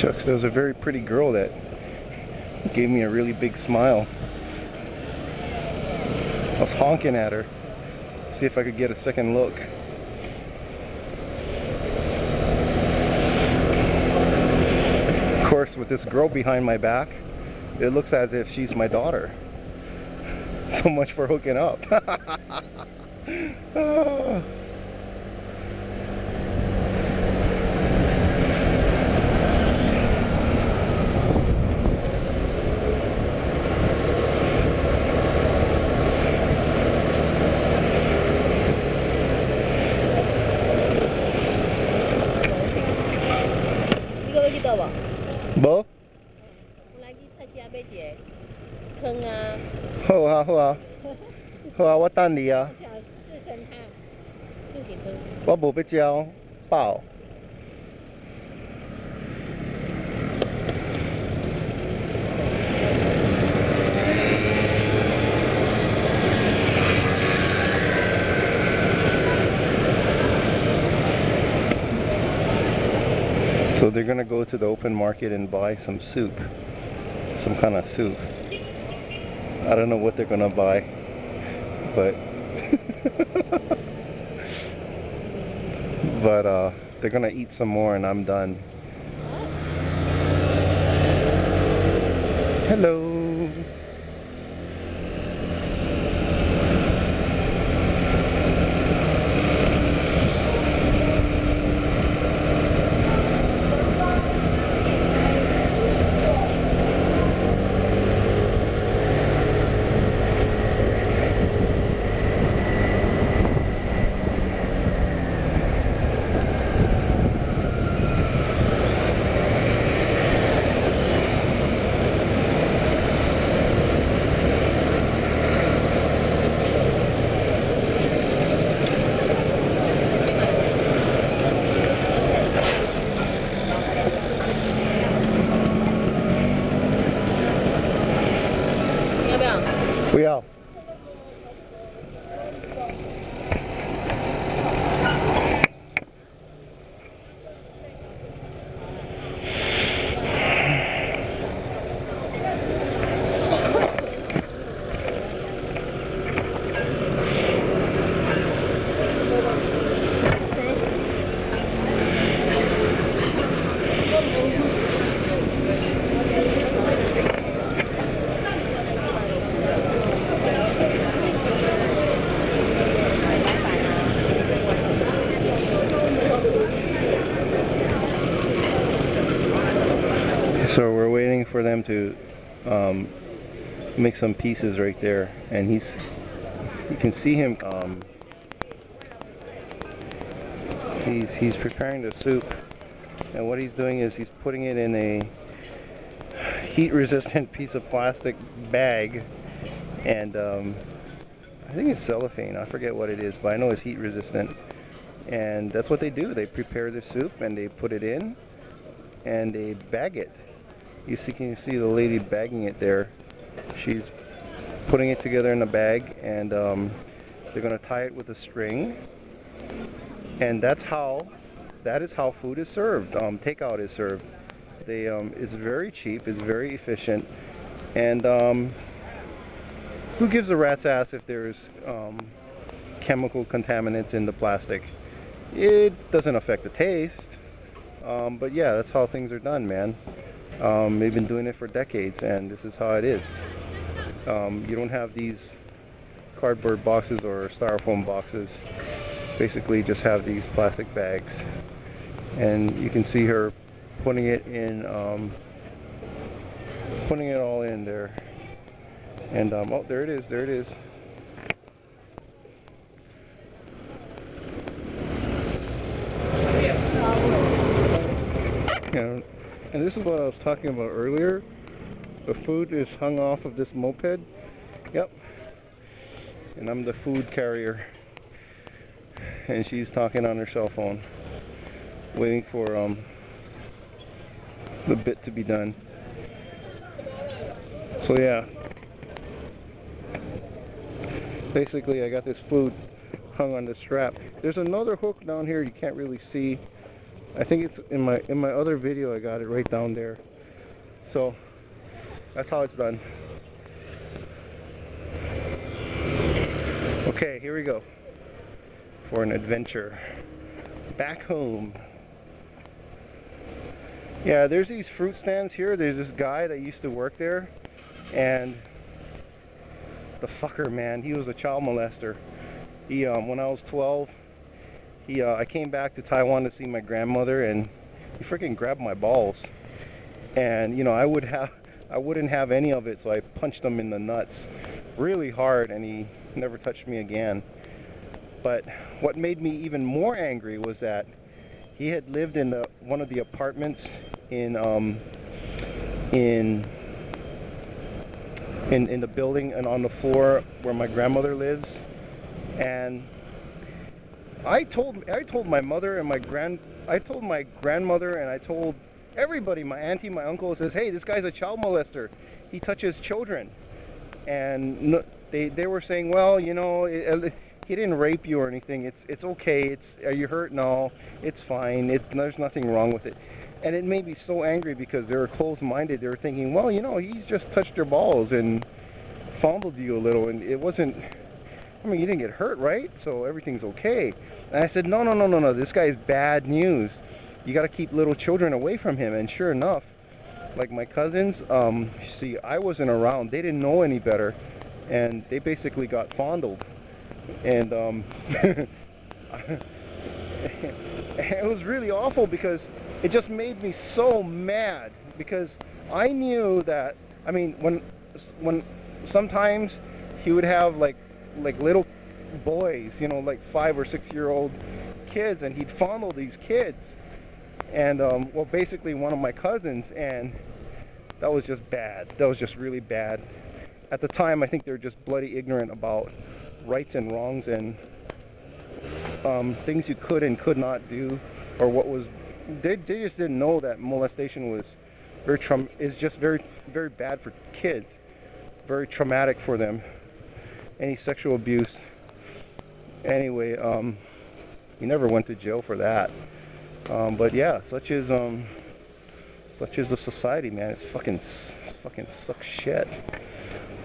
Shucks, there was a very pretty girl that gave me a really big smile. I was honking at her, see if I could get a second look. Of course, with this girl behind my back, it looks as if she's my daughter. So much for hooking up. Oh. Bố? Hô à, hô à. Hô à, 我等你啊。我没要交饱。So they're gonna go to the open market and buy some soup, some kind of soup. I don't know what they're gonna buy, but they're gonna eat some more and I'm done. Hello. We are. So we're waiting for them to make some pieces right there, and you can see him. He's preparing the soup, and what he's doing is he's putting it in a heat-resistant piece of plastic bag, and I think it's cellophane. I forget what it is, but I know it's heat-resistant. And that's what they do. They prepare the soup and they put it in, and they bag it. Can you see the lady bagging it there? She's putting it together in a bag, and they're going to tie it with a string, and that is how food is served. Takeout is served. It's very cheap, it's very efficient, and who gives a rat's ass if there's chemical contaminants in the plastic? It doesn't affect the taste, but yeah, that's how things are done, man. They've been doing it for decades, and this is how it is. You don't have these cardboard boxes or styrofoam boxes. Basically just have these plastic bags, and you can see her putting it in, putting it all in there, and oh, there it is, there it is. Yeah. And this is what I was talking about earlier. The food is hung off of this moped. Yep. And I'm the food carrier. And she's talking on her cell phone, waiting for the bit to be done. So yeah. Basically, I got this food hung on the strap. There's another hook down here you can't really see. I think it's in my other video. I got it right down there. So that's how it's done. Okay, here we go for an adventure back home. Yeah, there's these fruit stands here. There's this guy that used to work there, and the fucker, man, he was a child molester. He when I was 12, I came back to Taiwan to see my grandmother, and he freaking grabbed my balls. And you know, I wouldn't have any of it, so I punched him in the nuts really hard, and he never touched me again. But what made me even more angry was that he had lived in one of the apartments in the building and on the floor where my grandmother lives. And I told my mother and I told my grandmother, and I told everybody, my auntie, my uncle, says, hey, this guy's a child molester. He touches children. And they were saying, well, you know, he didn't rape you or anything. It's okay. Are you hurt? No, it's fine. There's nothing wrong with it. And it made me so angry because they were closed-minded. They were thinking, well, you know, he's just touched your balls and fondled you a little, and it wasn't. I mean, you didn't get hurt, right? So everything's okay. And I said, no. This guy's bad news. You got to keep little children away from him. And sure enough, like my cousins, see, I wasn't around. They didn't know any better, and they basically got fondled. And it was really awful because it just made me so mad, because I knew that, I mean, when sometimes he would have like little boys, you know, like 5 or 6 year old kids, and he'd fondle these kids. And well, basically one of my cousins, and that was just bad. That was just really bad. At the time, I think they were just bloody ignorant about rights and wrongs, and things you could and could not do, or what was. They just didn't know that molestation was very bad for kids, very traumatic for them. Any sexual abuse. Anyway, he never went to jail for that. But yeah, such is the society, man. It's fucking sucks shit.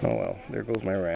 Oh well, there goes my rant.